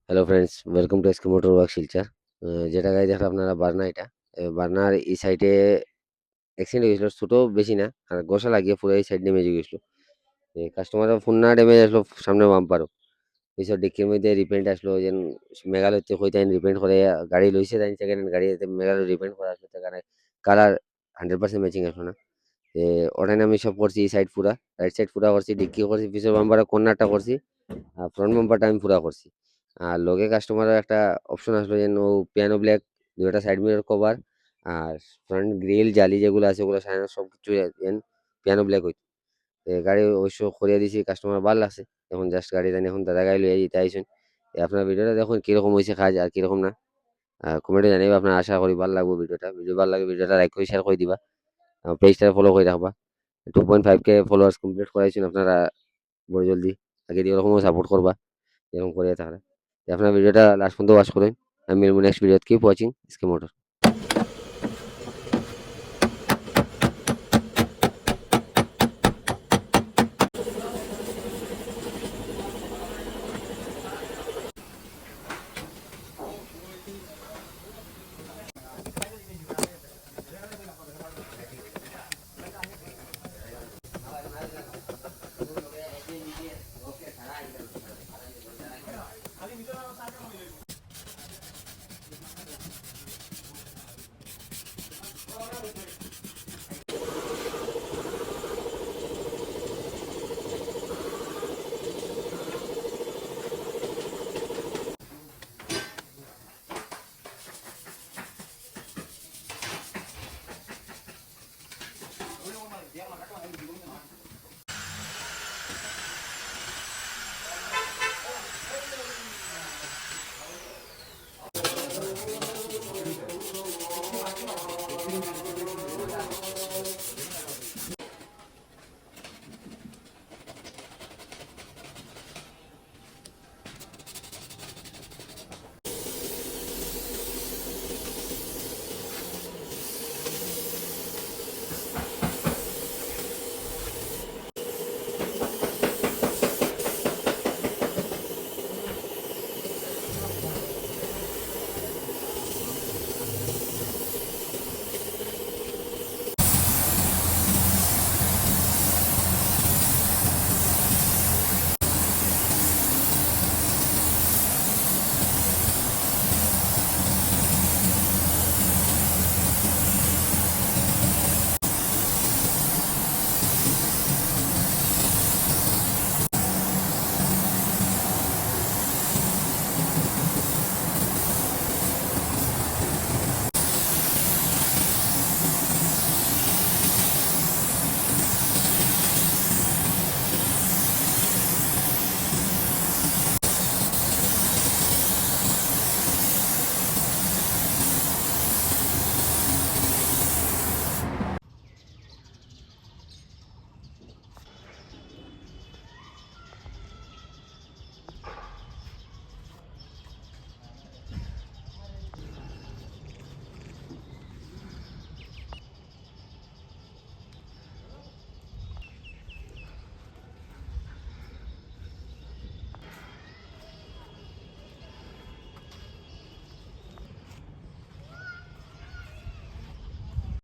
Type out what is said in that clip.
Hello friends, welcome to SK motor work Silchar. যেটা গাড়ি দেখেন আপনারা বার্না, এটা বার্নার এই সাইডে অ্যাক্সিডেন্ট হয়ে গেছিলো, ছোটো বেশি না, আর গোসা লাগিয়ে পুরো এই সাইড ড্যামেজ হয়ে গেছিলো। কাস্টমারের ফোন না ড্যামেজ আসলো, সামনে বাম্পারও পিছর ডিক্কির মধ্যে রিপেন্ট আসলো, যেন মেঘালয়তে হইতে রিপেন্ট করে গাড়ি লইছে, তাই সেকেন্ড হ্যান্ড গাড়ি মেঘালয় রিপেন্ট করা আসলো, তার কালার 100% ম্যাচিং আসলো না। ওটাই আমি সব করছি, এই সাইড পুরা, রাইট সাইড পুরা করছি, ডিক্কি করছি, পিছর বাম্পারের কর্নারটা করছি, আর ফ্রন্ট বাম্পারটা আমি পুরা করছি। আর লগে কাস্টমারের একটা অপশন আসলো, যে ও পিয়ানো ব্ল্যাক, দুইটা সাইড মিরর কভার, আর ফ্রন্ট গ্রিল জালি যেগুলো আছে ওগুলো সাইন সব কিছু পিয়ানো ব্ল্যাক হইতো। গাড়ি অবশ্য করিয়ে দিয়েছি, কাস্টমার ভালো লাগছে। এখন জাস্ট গাড়ি জানি এখন দাদা গাড়ি লইয়া যেতে আইসুন। আপনার ভিডিওটা দেখুন কীরকম হয়েছে কাজ আর কীরকম না, কমেন্টে জানাইবা। আপনার আশা করি ভালো লাগবে ভিডিও ভালো লাগে ভিডিওটা লাইক করে শেয়ার করে দিবা, পেজটা ফলো করে রাখবা। 2.5K ফলোয়ার্স কমপ্লিট করাইছেন আপনারা বড় জলদি, আগে দিয়ে ওরকমও সাপোর্ট করবা এরকম করে থাকলে। আপনার ভিডিওটা লাস্ট পর্যন্ত ওয়াচ করুন। আমি মিলবো next video. Keep watching SK motor.